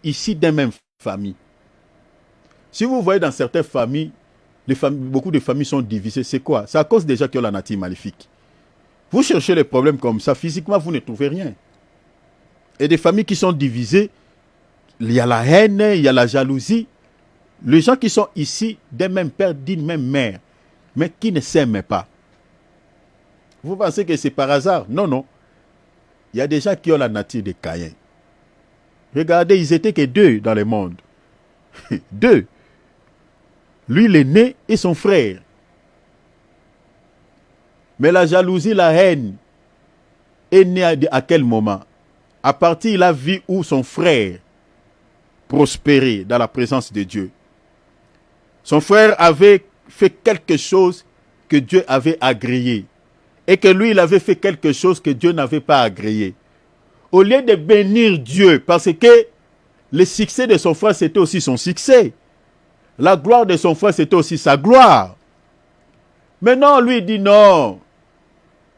issus d'une même famille. Si vous voyez dans certaines familles, beaucoup de familles sont divisées, c'est quoi? C'est à cause des gens qui ont la nature maléfique. Vous cherchez les problèmes comme ça, physiquement, vous ne trouvez rien. Et des familles qui sont divisées, il y a la haine, il y a la jalousie. Les gens qui sont ici d'un même père, d'une même mère, mais qui ne s'aiment pas. Vous pensez que c'est par hasard? Non, non. Il y a des gens qui ont la nature de Caïn. Regardez, ils étaient que 2 dans le monde. 2. Lui, l'aîné et son frère. Mais la jalousie, la haine est née à quel moment? À partir de la vie où son frère prospérait dans la présence de Dieu. Son frère avait fait quelque chose que Dieu avait agréé. Et que lui, il avait fait quelque chose que Dieu n'avait pas agréé. Au lieu de bénir Dieu, parce que le succès de son frère, c'était aussi son succès. La gloire de son frère, c'était aussi sa gloire. Mais non, lui, il dit non.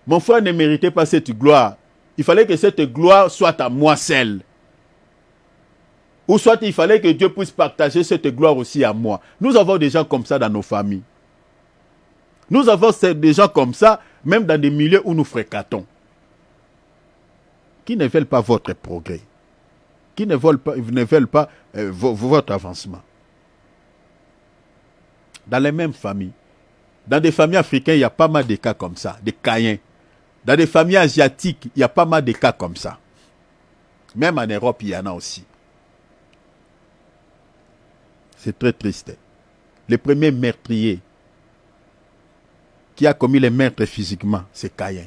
Mon frère ne méritait pas cette gloire. Il fallait que cette gloire soit à moi seul. Ou soit il fallait que Dieu puisse partager cette gloire aussi à moi. Nous avons des gens comme ça dans nos familles. Nous avons des gens comme ça, même dans des milieux où nous fréquentons. Qui ne veulent pas votre progrès. Qui ne veulent pas votre avancement. Dans les mêmes familles. Dans des familles africaines, il y a pas mal de cas comme ça, des Caïns. Dans des familles asiatiques, il y a pas mal de cas comme ça. Même en Europe, il y en a aussi. C'est très triste. Le premier meurtrier qui a commis les meurtres physiquement, c'est Caïn.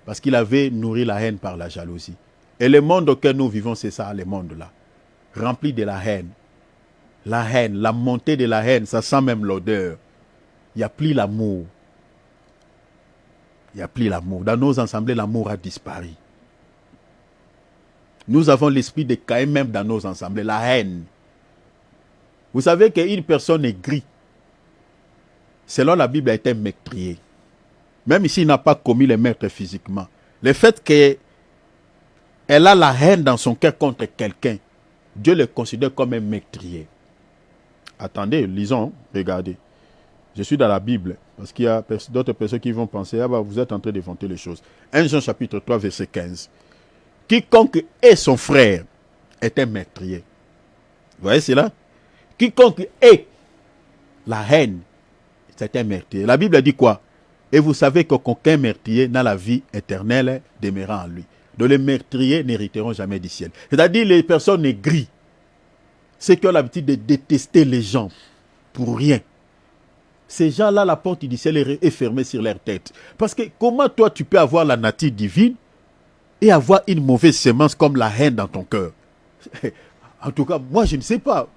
Parce qu'il avait nourri la haine par la jalousie. Et le monde auquel nous vivons, c'est ça, le monde-là. Rempli de la haine. La haine, la montée de la haine, ça sent même l'odeur. Il n'y a plus l'amour. Il n'y a plus l'amour. Dans nos assemblées, l'amour a disparu. Nous avons l'esprit de Caïn même dans nos assemblées, la haine. Vous savez qu'une personne aigrie, selon la Bible, a été meurtrier. Même si il n'a pas commis le meurtre physiquement. Le fait qu'elle a la haine dans son cœur contre quelqu'un, Dieu le considère comme un meurtrier. Attendez, lisons, regardez. Je suis dans la Bible, parce qu'il y a d'autres personnes qui vont penser, ah bah vous êtes en train d'inventer les choses. 1 Jean chapitre 3, verset 15. Quiconque est son frère est un meurtrier. Vous voyez cela? Quiconque est la haine, c'est un meurtrier. La Bible dit quoi? Et vous savez qu'aucun meurtrier n'a la vie éternelle demeurant en lui. Donc les meurtriers n'hériteront jamais du ciel. C'est-à-dire les personnes aigries, ceux qui ont l'habitude de détester les gens pour rien. Ces gens-là, la porte du ciel est fermée sur leur tête. Parce que comment toi tu peux avoir la nature divine et avoir une mauvaise semence comme la haine dans ton cœur? En tout cas, moi je ne sais pas.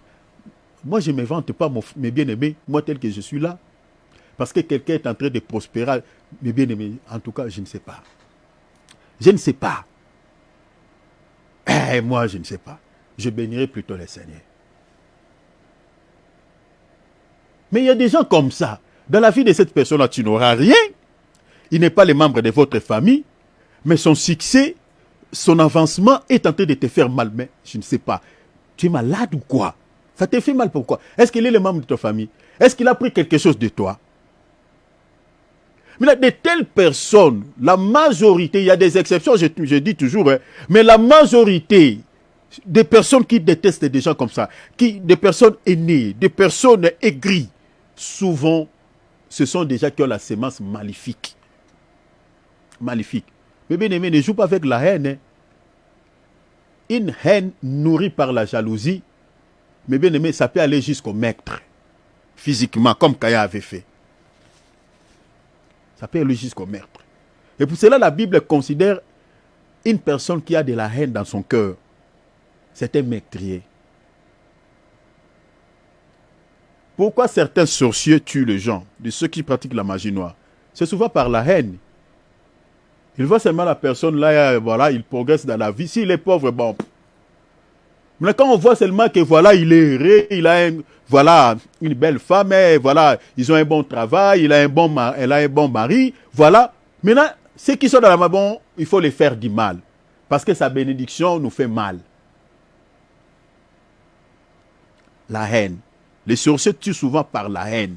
Moi je ne m'invente pas mes bien-aimés, moi tel que je suis là. Parce que quelqu'un est en train de prospérer, mes bien-aimés, en tout cas je ne sais pas. Je ne sais pas. Moi je ne sais pas. Je bénirai plutôt le Seigneur. Mais il y a des gens comme ça. Dans la vie de cette personne-là, tu n'auras rien. Il n'est pas le membre de votre famille. Mais son succès, son avancement est en train de te faire mal. Mais je ne sais pas. Tu es malade ou quoi? Ça te fait mal pourquoi? Est-ce qu'il est le membre de ta famille? Est-ce qu'il a pris quelque chose de toi? Mais là, de telles personnes, la majorité, il y a des exceptions, je dis toujours, mais la majorité des personnes qui détestent des gens comme ça, des personnes aînées, des personnes aigries, souvent, ce sont des gens qui ont la sémence maléfique. Maléfique. Mais bien aimé, ne joue pas avec la haine. Une haine nourrie par la jalousie, mais bien aimé, ça peut aller jusqu'au meurtre, physiquement, comme Caïn avait fait. Ça peut aller jusqu'au meurtre. Et pour cela, la Bible considère une personne qui a de la haine dans son cœur. C'est un meurtrier. Pourquoi certains sorciers tuent les gens, de ceux qui pratiquent la magie noire? C'est souvent par la haine. Ils voient seulement la personne là, voilà, il progresse dans la vie. S'il est pauvre, bon. Mais quand on voit seulement que voilà, il est heureux, il a voilà, une belle femme, et voilà, ils ont un bon travail, elle a un bon mari, voilà. Maintenant, ceux qui sont dans la main, bon, il faut les faire du mal. Parce que sa bénédiction nous fait mal. la haine. Les sorciers tuent souvent par la haine.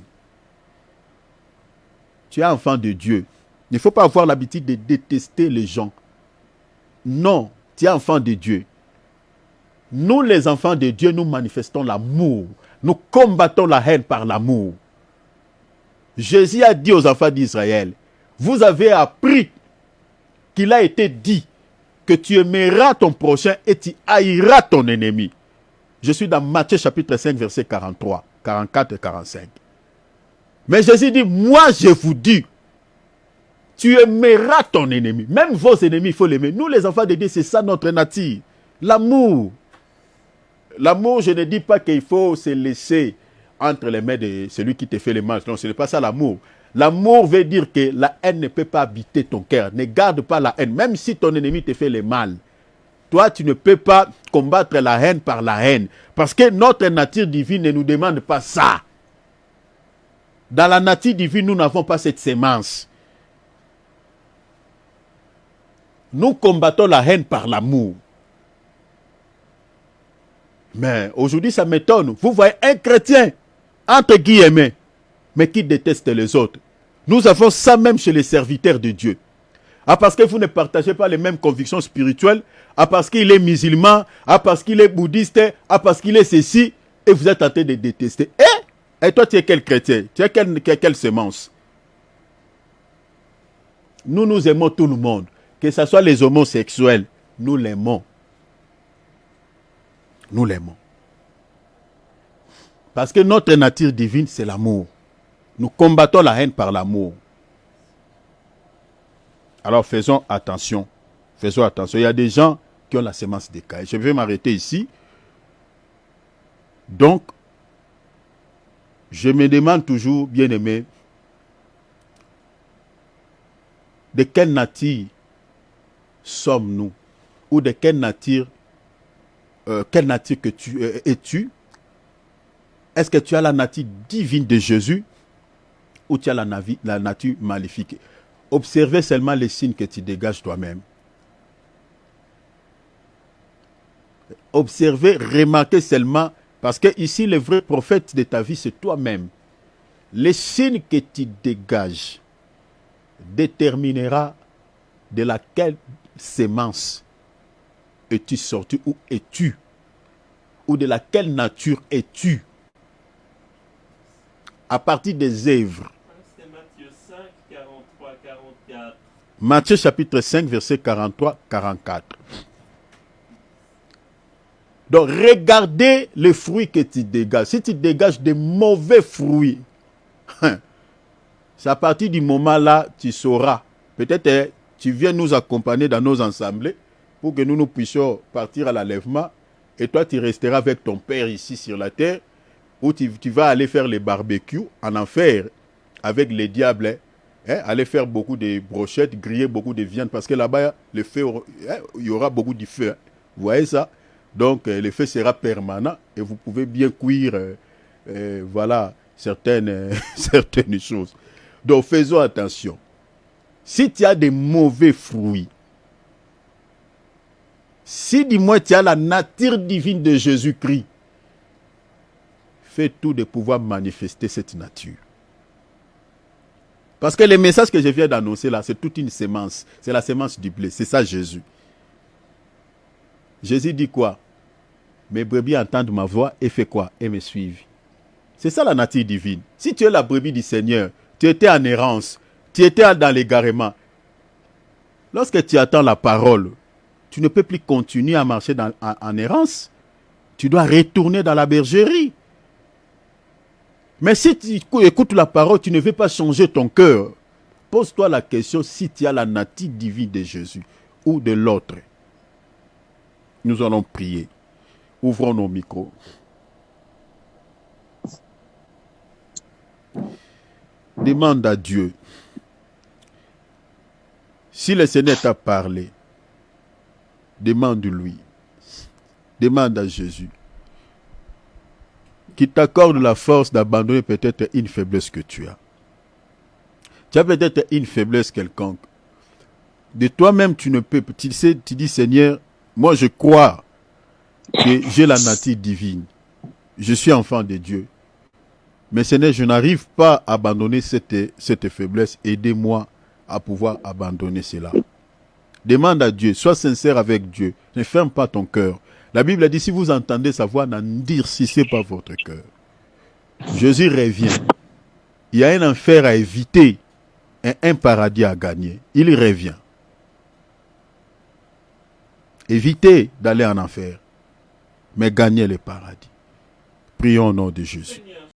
Tu es enfant de Dieu. Il ne faut pas avoir l'habitude de détester les gens. Non, tu es enfant de Dieu. Nous, les enfants de Dieu, nous manifestons l'amour. Nous combattons la haine par l'amour. Jésus a dit aux enfants d'Israël, vous avez appris qu'il a été dit que tu aimeras ton prochain et tu haïras ton ennemi. Je suis dans Matthieu chapitre 5, verset 43, 44 et 45. Mais Jésus dit, moi je vous dis, tu aimeras ton ennemi. Même vos ennemis, il faut l'aimer. Nous les enfants de Dieu, c'est ça notre nature. L'amour. L'amour, je ne dis pas qu'il faut se laisser entre les mains de celui qui te fait le mal. Non, ce n'est pas ça l'amour. L'amour veut dire que la haine ne peut pas habiter ton cœur. Ne garde pas la haine. Même si ton ennemi te fait le mal, toi, tu ne peux pas combattre la haine par la haine. Parce que notre nature divine ne nous demande pas ça. Dans la nature divine, nous n'avons pas cette sémence. Nous combattons la haine par l'amour. Mais aujourd'hui, ça m'étonne. Vous voyez un chrétien, entre guillemets, mais qui déteste les autres. Nous avons ça même chez les serviteurs de Dieu. Ah, parce que vous ne partagez pas les mêmes convictions spirituelles, ah, parce qu'il est musulman, ah, parce qu'il est bouddhiste, ah, parce qu'il est ceci, et vous êtes en train de détester. Et toi, tu es quel chrétien? Tu es quelle sémence? Nous aimons tout le monde. Que ce soit les homosexuels, nous l'aimons. Nous l'aimons. Parce que notre nature divine, c'est l'amour. Nous combattons la haine par l'amour. Alors faisons attention. Faisons attention. Il y a des gens qui ont la sémence des cailles. Je vais m'arrêter ici. Donc, je me demande toujours, bien aimé, de quelle nature sommes-nous? Ou de quelle nature que es-tu? Est-ce que tu as la nature divine de Jésus ou tu as la nature maléfique? Observez seulement les signes que tu dégages toi-même. Observez, remarquez seulement, parce que ici, le vrai prophète de ta vie, c'est toi-même. Les signes que tu dégages déterminera de laquelle sémence es-tu sorti ou es-tu, ou de laquelle nature es-tu. À partir des œuvres. C'est Matthieu 5, 43, 44. Matthieu chapitre 5, verset 43, 44. Donc, regardez les fruits que tu dégages. Si tu dégages des mauvais fruits, c'est à partir du moment là, tu sauras. Peut-être tu viens nous accompagner dans nos assemblées pour que nous puissions partir à l'enlèvement. Et toi, tu resteras avec ton père ici sur la terre, où tu vas aller faire les barbecues en enfer avec les diables. Aller faire beaucoup de brochettes, griller beaucoup de viande, parce que là-bas, le feu, il y aura beaucoup de feu. Vous voyez ça? Donc, le feu sera permanent et vous pouvez bien cuire voilà, certaines choses. Donc, faisons attention. Si tu as des mauvais fruits, si du moins tu as la nature divine de Jésus-Christ, fais tout de pouvoir manifester cette nature. Parce que le message que je viens d'annoncer là, c'est toute une sémence. C'est la sémence du blé. C'est ça Jésus. Jésus dit quoi? Mes brebis entendent ma voix et fait quoi? Et me suivent. C'est ça la nature divine. Si tu es la brebis du Seigneur, tu étais en errance, tu étais dans l'égarement. Lorsque tu attends la parole, tu ne peux plus continuer à marcher en errance. Tu dois retourner dans la bergerie. Mais si tu écoutes la parole, tu ne veux pas changer ton cœur. Pose-toi la question si tu as la nature divine de Jésus ou de l'autre. Nous allons prier. Ouvrons nos micros. Demande à Dieu. Si le Seigneur t'a parlé, demande-lui. Demande à Jésus qui t'accorde la force d'abandonner peut-être une faiblesse que tu as. Tu as peut-être une faiblesse quelconque. De toi-même, tu ne peux pas. Tu dis, Seigneur, moi je crois que j'ai la nature divine. je suis enfant de Dieu. Mais Seigneur, je n'arrive pas à abandonner cette faiblesse. Aidez-moi à pouvoir abandonner cela. Demande à Dieu, sois sincère avec Dieu. Ne ferme pas ton cœur. La Bible a dit, si vous entendez sa voix, n'endurcissez pas votre cœur. Jésus revient. Il y a un enfer à éviter et un paradis à gagner. Il revient. Évitez d'aller en enfer, mais gagnez le paradis. Prions au nom de Jésus. Seigneur,